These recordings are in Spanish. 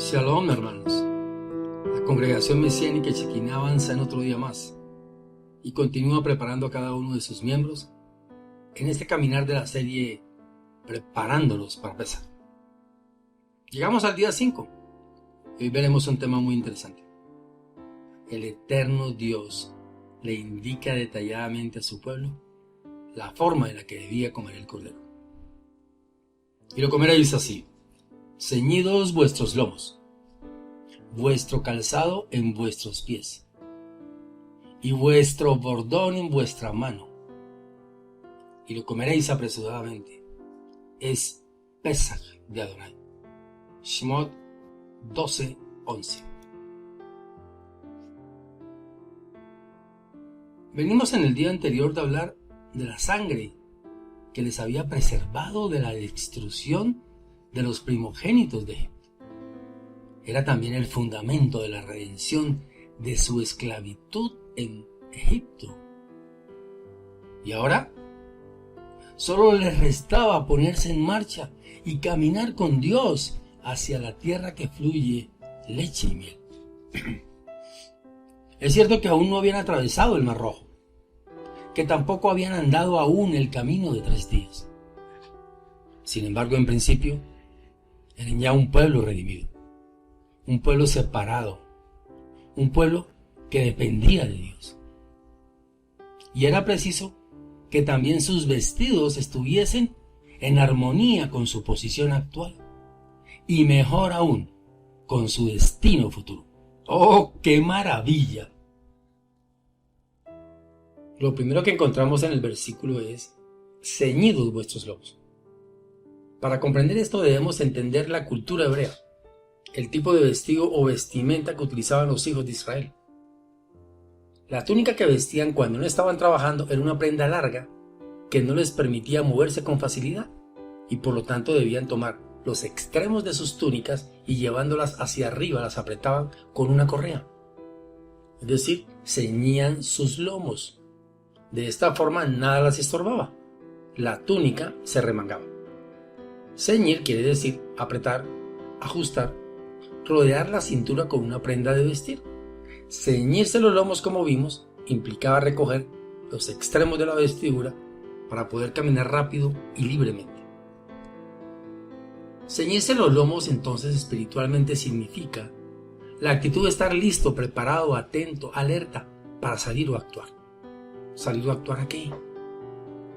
Shalom, hermanos. La congregación mesiánica Shekinah avanza en otro día más y continúa preparando a cada uno de sus miembros en este caminar de la serie Preparándolos para Pesaj. Llegamos al día 5 y hoy veremos un tema muy interesante. El eterno Dios le indica detalladamente a su pueblo la forma en la que debía comer el cordero. Y lo comeréis así: ceñidos vuestros lomos, vuestro calzado en vuestros pies, y vuestro bordón en vuestra mano, y lo comeréis apresuradamente. Es Pesaj de Adonai. Shemot 12:11. Venimos en el día anterior de hablar de la sangre que les había preservado de la destrucción de los primogénitos de Egipto. Era también el fundamento de la redención de su esclavitud en Egipto. Y ahora solo les restaba ponerse en marcha y caminar con Dios hacia la tierra que fluye leche y miel. Es cierto que aún no habían atravesado el Mar Rojo, que tampoco habían andado aún el camino de 3 días. Sin embargo, en principio, eran ya un pueblo redimido, un pueblo separado, un pueblo que dependía de Dios. Y era preciso que también sus vestidos estuviesen en armonía con su posición actual, y mejor aún, con su destino futuro. ¡Oh, qué maravilla! Lo primero que encontramos en el versículo es: ceñidos vuestros lomos. Para comprender esto debemos entender la cultura hebrea, el tipo de vestido o vestimenta que utilizaban los hijos de Israel. La túnica que vestían cuando no estaban trabajando era una prenda larga que no les permitía moverse con facilidad, y por lo tanto debían tomar los extremos de sus túnicas y llevándolas hacia arriba las apretaban con una correa. Es decir, ceñían sus lomos. De esta forma nada las estorbaba. La túnica se remangaba. Ceñir quiere decir apretar, ajustar, rodear la cintura con una prenda de vestir. Ceñirse los lomos, como vimos, implicaba recoger los extremos de la vestidura para poder caminar rápido y libremente. Ceñirse los lomos entonces espiritualmente significa la actitud de estar listo, preparado, atento, alerta para salir o actuar. ¿Salir o actuar a qué?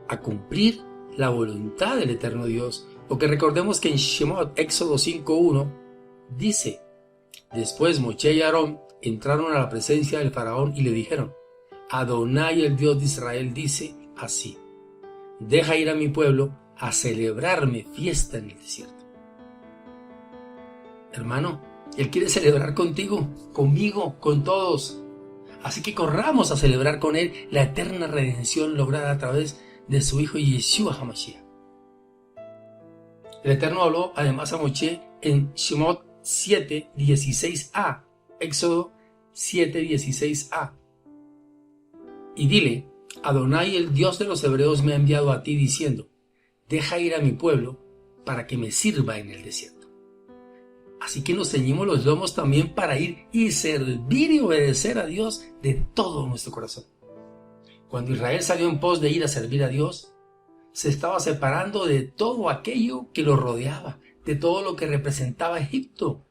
A cumplir la voluntad del eterno Dios. Porque recordemos que en Shemot, Éxodo 5:1, dice: después Moisés y Aarón entraron a la presencia del faraón y le dijeron: Adonai, el Dios de Israel, dice así: deja ir a mi pueblo a celebrarme fiesta en el desierto. Hermano, Él quiere celebrar contigo, conmigo, con todos. Así que corramos a celebrar con Él la eterna redención lograda a través de su Hijo Yeshua HaMashiach. El Eterno habló además a Moisés en Shemot 7:16a, Éxodo 7:16a. Y dile: Adonai, el Dios de los hebreos, me ha enviado a ti diciendo: deja ir a mi pueblo para que me sirva en el desierto. Así que nos ceñimos los lomos también para ir y servir y obedecer a Dios de todo nuestro corazón. Cuando Israel salió en pos de ir a servir a Dios, se estaba separando de todo aquello que lo rodeaba, de todo lo que representaba Egipto.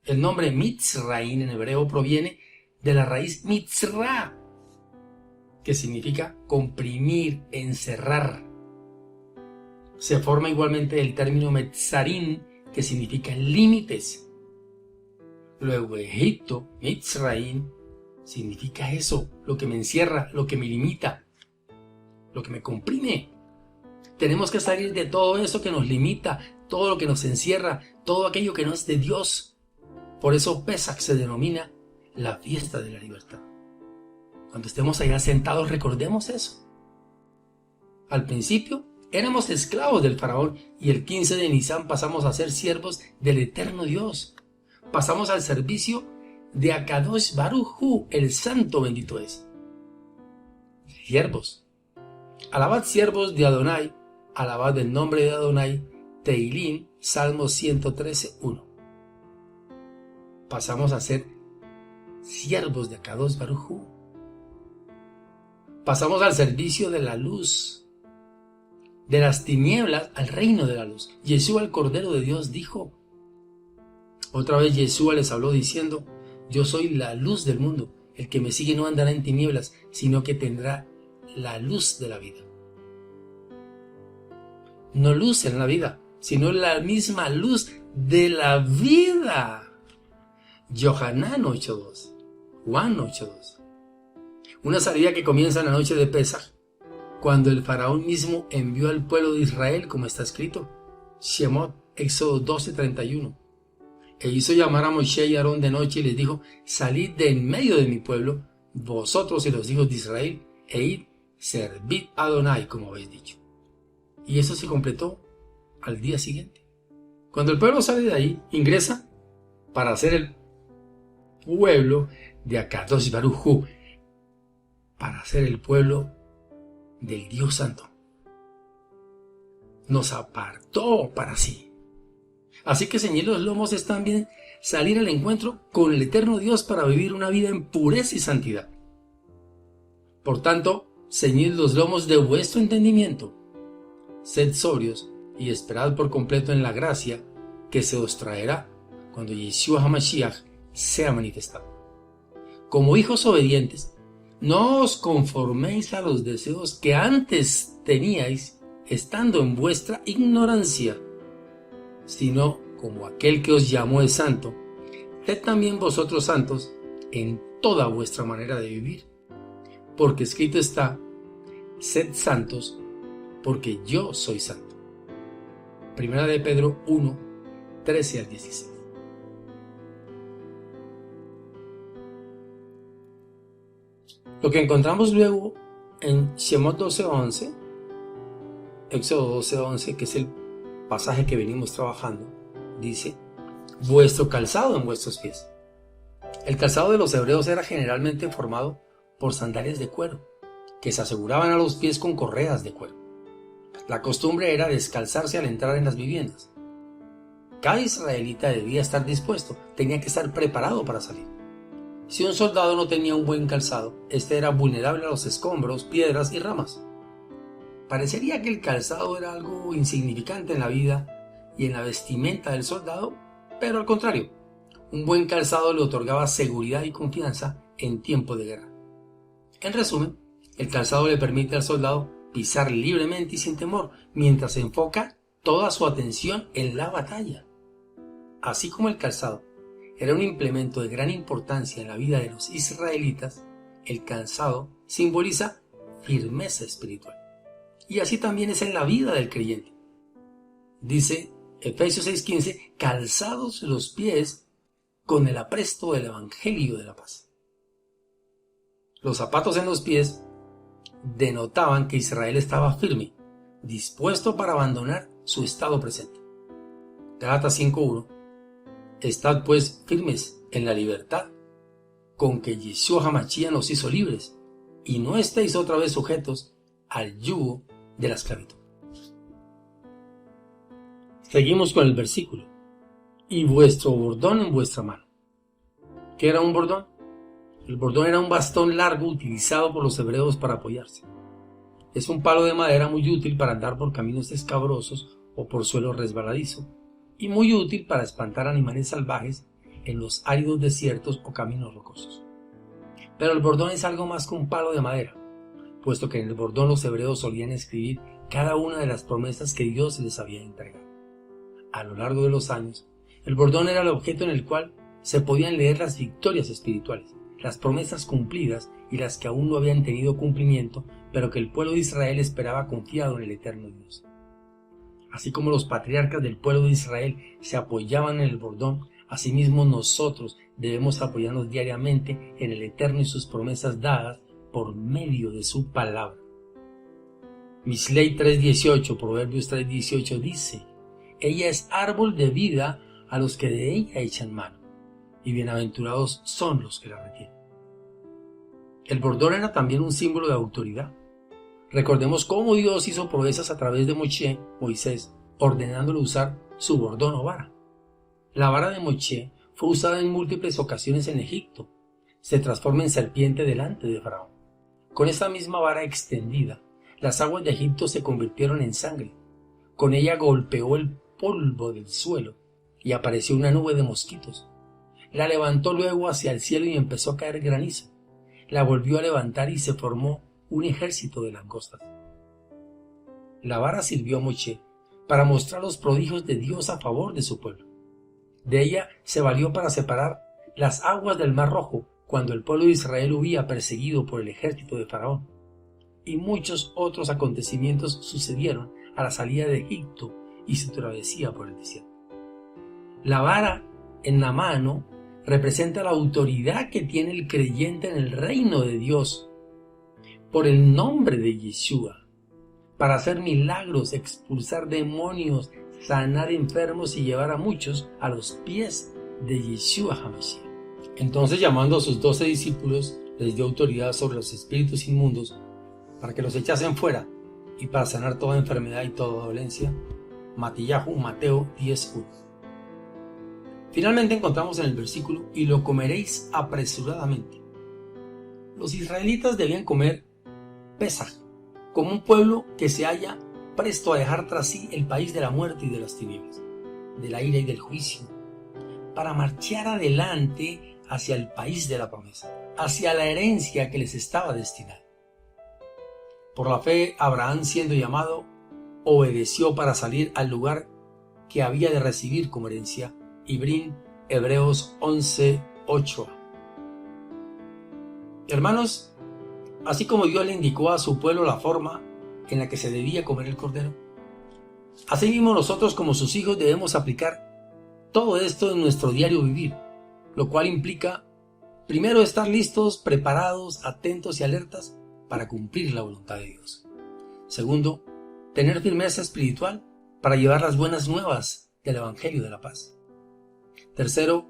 El nombre Mitzraim en hebreo proviene de la raíz Mitzra, que significa comprimir, encerrar. Se forma igualmente el término Metzarim, que significa límites. Luego Egipto, Mitzraim, significa eso, lo que me encierra, lo que me limita, lo que me comprime. Tenemos que salir de todo eso que nos limita, todo lo que nos encierra, todo aquello que no es de Dios. Por eso Pesaj se denomina la fiesta de la libertad. Cuando estemos allá sentados, recordemos eso. Al principio éramos esclavos del faraón y el 15 de Nisan pasamos a ser siervos del eterno Dios. Pasamos al servicio de Akadosh Baruj Hu, el santo bendito es. Siervos. Alabad siervos de Adonai, alabad el nombre de Adonai. Tehilim, Salmo 113:1. pasamos a ser siervos de Akadosh Baruj Hu. Pasamos al servicio de la luz, de las tinieblas al reino de la luz. Yeshua, el Cordero de Dios, dijo. Otra vez Yeshua les habló diciendo: yo soy la luz del mundo. El que me sigue no andará en tinieblas, sino que tendrá la luz de la vida. No luz en la vida, sino la misma luz de la vida. Yohanan 8:2, Juan 8:2. Una salida que comienza en la noche de Pesaj, cuando el faraón mismo envió al pueblo de Israel, como está escrito, Shemot, Éxodo 12:31. E hizo llamar a Moshe y Aarón de noche y les dijo: salid de en medio de mi pueblo, vosotros y los hijos de Israel, e id, servid a Adonai, como habéis dicho. Y eso se completó al día siguiente. Cuando el pueblo sale de ahí, ingresa para ser el pueblo de Akadosh Baruj Hu, para ser el pueblo del Dios Santo. Nos apartó para sí. Así que ceñir los lomos es también salir al encuentro con el eterno Dios para vivir una vida en pureza y santidad. Por tanto, ceñid los lomos de vuestro entendimiento. Sed sobrios y esperad por completo en la gracia que se os traerá cuando Yeshua HaMashiach sea manifestado. Como hijos obedientes, no os conforméis a los deseos que antes teníais estando en vuestra ignorancia, sino como aquel que os llamó es santo, sed también vosotros santos en toda vuestra manera de vivir. Porque escrito está: sed santos, porque yo soy santo. Primera de Pedro 1, 13 al 16. Lo que encontramos luego en Shemot 12:11, Éxodo 12:11, que es el pasaje que venimos trabajando, dice: vuestro calzado en vuestros pies. El calzado de los hebreos era generalmente formado por sandalias de cuero, que se aseguraban a los pies con correas de cuero. La costumbre era descalzarse al entrar en las viviendas. Cada israelita debía estar dispuesto, tenía que estar preparado para salir. Si un soldado no tenía un buen calzado, este era vulnerable a los escombros, piedras y ramas. Parecería que el calzado era algo insignificante en la vida y en la vestimenta del soldado, pero al contrario, un buen calzado le otorgaba seguridad y confianza en tiempo de guerra. En resumen, el calzado le permite al soldado pisar libremente y sin temor, mientras enfoca toda su atención en la batalla. Así como el calzado era un implemento de gran importancia en la vida de los israelitas, el calzado simboliza firmeza espiritual. Y así también es en la vida del creyente. Dice Efesios 6:15, calzados los pies con el apresto del Evangelio de la paz. Los zapatos en los pies denotaban que Israel estaba firme, dispuesto para abandonar su estado presente. Gálatas 5:1, estad pues firmes en la libertad con que Yeshua HaMashiach nos hizo libres, y no estéis otra vez sujetos al yugo de la esclavitud. Seguimos con el versículo. Y vuestro bordón en vuestra mano. ¿Qué era un bordón? El bordón era un bastón largo utilizado por los hebreos para apoyarse. Es un palo de madera muy útil para andar por caminos escabrosos o por suelo resbaladizo, y muy útil para espantar animales salvajes en los áridos desiertos o caminos rocosos. Pero el bordón es algo más que un palo de madera, puesto que en el bordón los hebreos solían escribir cada una de las promesas que Dios les había entregado. A lo largo de los años, el bordón era el objeto en el cual se podían leer las victorias espirituales, las promesas cumplidas y las que aún no habían tenido cumplimiento, pero que el pueblo de Israel esperaba confiado en el eterno Dios. Así como los patriarcas del pueblo de Israel se apoyaban en el bordón, asimismo nosotros debemos apoyarnos diariamente en el eterno y sus promesas dadas por medio de su palabra. Mislei 3:18, Proverbios 3:18 dice: ella es árbol de vida a los que de ella echan mano, y bienaventurados son los que la retienen. El bordón era también un símbolo de autoridad. Recordemos cómo Dios hizo proezas a través de Moisés, ordenándole usar su bordón o vara. La vara de Moshe fue usada en múltiples ocasiones en Egipto. Se transforma en serpiente delante de Faraón. Con esta misma vara extendida, las aguas de Egipto se convirtieron en sangre. Con ella golpeó el polvo del suelo y apareció una nube de mosquitos. La levantó luego hacia el cielo y empezó a caer granizo. La volvió a levantar y se formó un ejército de langostas. La vara sirvió a Moshe para mostrar los prodigios de Dios a favor de su pueblo. De ella se valió para separar las aguas del Mar Rojo cuando el pueblo de Israel huía perseguido por el ejército de Faraón. Y muchos otros acontecimientos sucedieron a la salida de Egipto y su travesía por el desierto. La vara en la mano representa la autoridad que tiene el creyente en el reino de Dios por el nombre de Yeshua, para hacer milagros, expulsar demonios, sanar enfermos y llevar a muchos a los pies de Yeshua HaMashiach. Entonces, llamando a sus 12 discípulos, les dio autoridad sobre los espíritus inmundos para que los echasen fuera y para sanar toda enfermedad y toda dolencia. Matillahu, Mateo 10:1. Finalmente encontramos en el versículo: y lo comeréis apresuradamente. Los israelitas debían comer Pesaj, como un pueblo que se halla presto a dejar tras sí el país de la muerte y de las tinieblas, de la ira y del juicio, para marchar adelante hacia el país de la promesa, hacia la herencia que les estaba destinada. Por la fe, Abraham, siendo llamado, obedeció para salir al lugar que había de recibir como herencia. Ibrín, Hebreos 11:8. Hermanos, así como Dios le indicó a su pueblo la forma en la que se debía comer el cordero, asimismo nosotros como sus hijos debemos aplicar todo esto en nuestro diario vivir, lo cual implica, primero, estar listos, preparados, atentos y alertas para cumplir la voluntad de Dios. Segundo, tener firmeza espiritual para llevar las buenas nuevas del Evangelio de la paz. Tercero,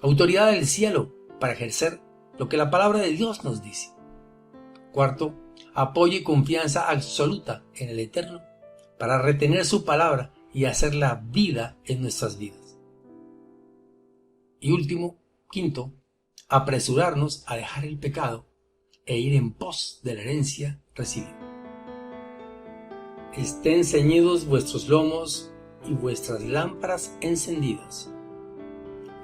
autoridad del cielo para ejercer lo que la palabra de Dios nos dice. Cuarto, apoyo y confianza absoluta en el Eterno para retener su palabra y hacerla vida en nuestras vidas. Y último, quinto, apresurarnos a dejar el pecado e ir en pos de la herencia recibida. Estén ceñidos vuestros lomos y vuestras lámparas encendidas.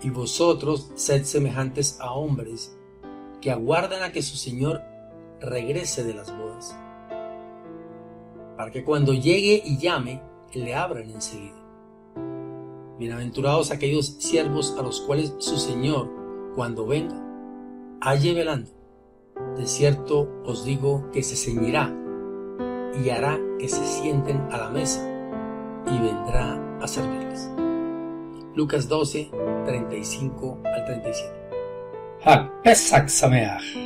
Y vosotros sed semejantes a hombres que aguardan a que su Señor regrese de las bodas, para que cuando llegue y llame, le abran enseguida. Bienaventurados aquellos siervos a los cuales su Señor, cuando venga, halle velando. De cierto os digo que se ceñirá y hará que se sienten a la mesa y vendrá a servirles. Lucas 12, 35 al 37. Hag Pesach Sameach.